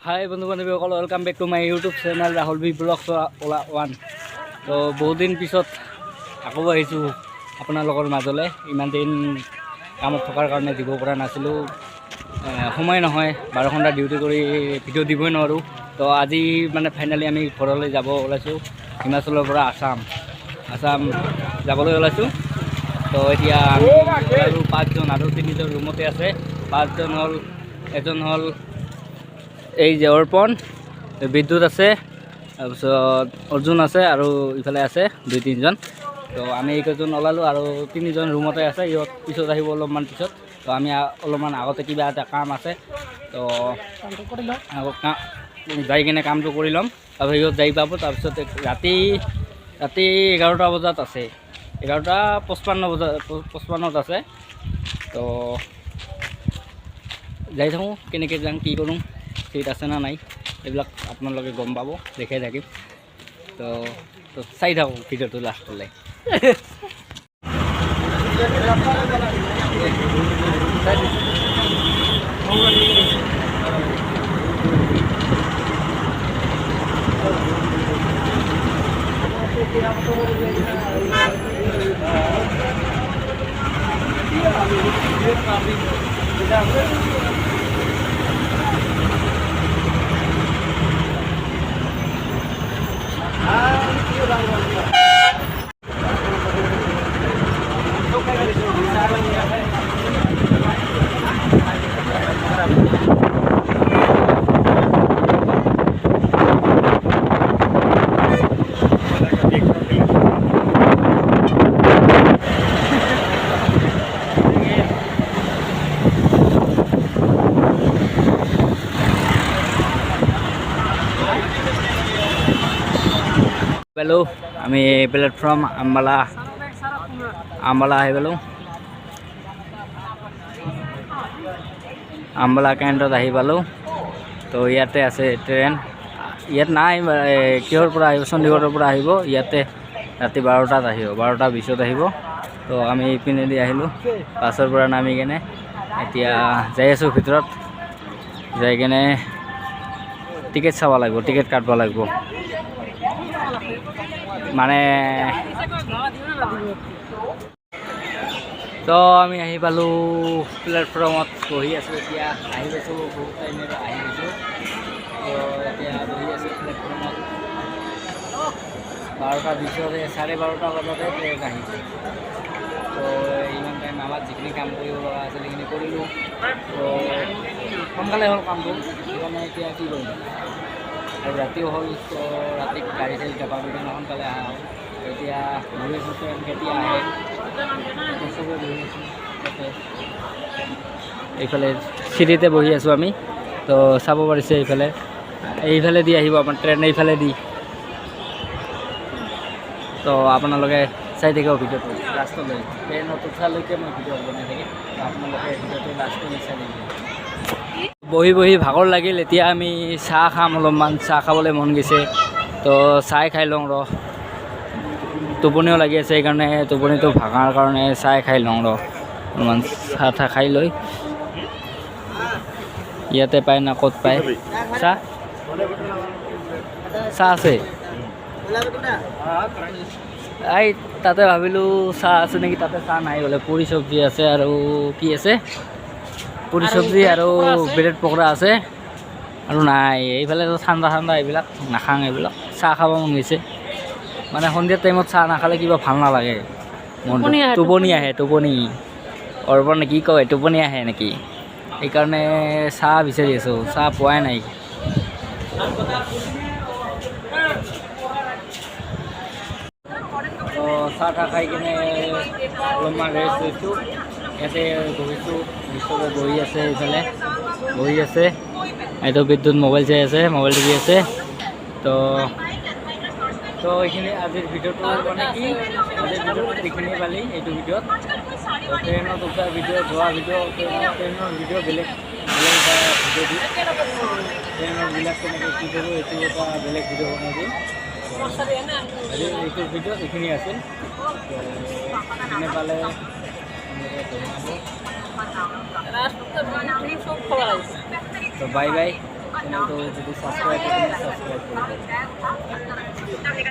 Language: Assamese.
হাই বন্ধু বান্ধৱীসকল, welcome back to my YouTube channel Rahul B vlogs one. তো বহুত দিন পিছত আকৌ আহিছোঁ আপোনালোকৰ মাজলৈ। ইমান দিন কামত থকাৰ কাৰণে দিব পৰা নাছিলোঁ, সময় নহয়, 12 ঘণ্টা ডিউটি কৰি ভিডিঅ' দিবই নোৱাৰোঁ। তো আজি মানে ফাইনেলি আমি ঘৰলৈ যাব ওলাইছোঁ, হিমাচলৰ পৰা আসাম যাবলৈ ওলাইছোঁ। তো এতিয়া আমি আৰু 5জন আৰু 3জন ৰুমতে আছে। 5জন হ'ল, এজন হ'ল এই যে অৰ্পণ, বিদ্যুৎ আছে, তাৰপিছত অৰ্জুন আছে আৰু ইফালে আছে 2-3জন। তো আমি এইকেইজন ওলালোঁ আৰু 3জন ৰুমতে আছে। ইহঁত পিছত আহিব অলপমান পিছত। তো আমি অলপমান আগতে কিবা এটা কাম আছে, তো যাই কিনে কামটো কৰি ল'ম। তাৰপিছত ইহঁত যাই পাব। তাৰপিছত ৰাতি 11টা বজাত আছে, 11:55 আছে। তো যাই থাকোঁ, কেনেকৈ যাম, কি কৰোঁ, চিট আছে না নাই, এইবিলাক আপোনালোকে গম পাব, দেখাই থাকিম। তো চাই থাকোঁ ভিডিঅ'টো লাষ্টলৈ। পালোঁ আমি প্লেটফৰ্ম আম্বালা আহি পালোঁ। আম্বালা কেন্দ্ৰত আহি পালোঁ। তো ইয়াতে আছে ট্ৰেইন, ইয়াত নাই, কিহৰ পৰা আহিব, চণ্ডীগড়ৰ পৰা আহিব। ইয়াতে ৰাতি 12টাত আহিব, 12:20 আহিব। তো আমি ইপিনেদি আহিলোঁ, বাছৰ পৰা নামি কেনে এতিয়া যাই আছোঁ ভিতৰত। যাই কেনে টিকেট চাব লাগিব, টিকেট কাটব লাগিব। মানে তো আমি আহি পালোঁ, প্লেটফৰ্মত বহি আছোঁ। এতিয়া আহি পাইছোঁ, বহুত টাইমত আহি পাইছোঁ। তো এতিয়া বহি আছোঁ প্লেটফৰ্মত। 12:20, 12:30 বজাতে ট্ৰেইন আহিছে। তো ইমান টাইম আমাৰ যিখিনি কাম কৰিব লগা আছিল সেইখিনি কৰিলোঁ। তো সোনকালে হ'ল কামটো, সেইকাৰণে এতিয়া কি কৰিম। আৰু ৰাতিও হ'ল, তো ৰাতি গাড়ী চাড়ী নাপাবি কাৰণে সোনকালে অহা হ'ল। এতিয়া বহি আছোঁ, ট্ৰেইন কেতিয়া আহে চবে বহি আছোঁ তাতে। এইফালে চিৰিতে বহি আছোঁ আমি। তো চাব পাৰিছে এইফালে দি আহিব আপোনাৰ ট্ৰেইন, এইফালে দি। তো আপোনালোকে চাই থাকিব ভিডিঅ'টো লাষ্টলৈ, ট্ৰেইনত উঠালৈকে মই ভিডিঅ' বনাই থাকিম। আপোনালোকে ভিডিঅ'টো লাষ্টলৈ চাই থাকিব। বহি ভাগৰ লাগিল, এতিয়া আমি চাহ খাম, অলপমান চাহ খাবলৈ মন গৈছে। তো চাহ খাই লওঁ ৰ, টোপনিও লাগি আছে, সেইকাৰণে টোপনিটো ভাঙাৰ কাৰণে চাহ খাই লওঁ ৰ। অলপমান চাহ খাই লৈ, ইয়াতে পায় না ক'ত পায় চাহ আছে। এই তাতে ভাবিলোঁ চাহ আছে নেকি, তাতে চাহ নাই বোলে। পুৰি চব্জি আছে আৰু কি আছে, পুৰি চব্জি আৰু ব্ৰেড পকৰা আছে আৰু নাই। এইফালে ঠাণ্ডা এইবিলাক নাখাওঁ, এইবিলাক চাহ খাব মন গৈছে। মানে সন্ধিয়া টাইমত চাহ নাখালে কিবা ভাল নালাগে, টোপনি আহে। অৰ্পণ কি কয়, টোপনি আহে নেকি? সেইকাৰণে চাহ বিচাৰি আছোঁ, চাহ পোৱাই নাই। তো চাহ খাই কিনে অলপমান ৰেষ্ট লৈছোঁ। ইয়াতে বহিছোঁ, চবে বহি আছে, এইফালে বহি আছে। এইটো বিদ্যুৎ মোবাইল চাই আছে, মোবাইল টিভি আছে। তো এইখিনি আজিৰ ভিডিঅ'টো মানে কি, আজিৰ ভিডিঅ'টো এইখিনি পালি এইটো ভিডিঅ'ত। তো ট্ৰেইনত উঠা ভিডিঅ', যোৱা ভিডিঅ', ট্ৰেইনৰ ভিডিঅ' বেলেগ এটা ভিডিঅ' দিম। ট্ৰেইনৰ বিলাক কেনেকৈ কি কৰোঁ এইটো এটা বেলেগ ভিডিঅ' বনাই দিম। এইটো ভিডিঅ' এইখিনি আছিল। তো এইখিনি পালে তো বাই বাই। চেনেলটো যদি ছাবস্ক্ৰাইব কৰি ছাবস্ক্ৰাইব কৰিব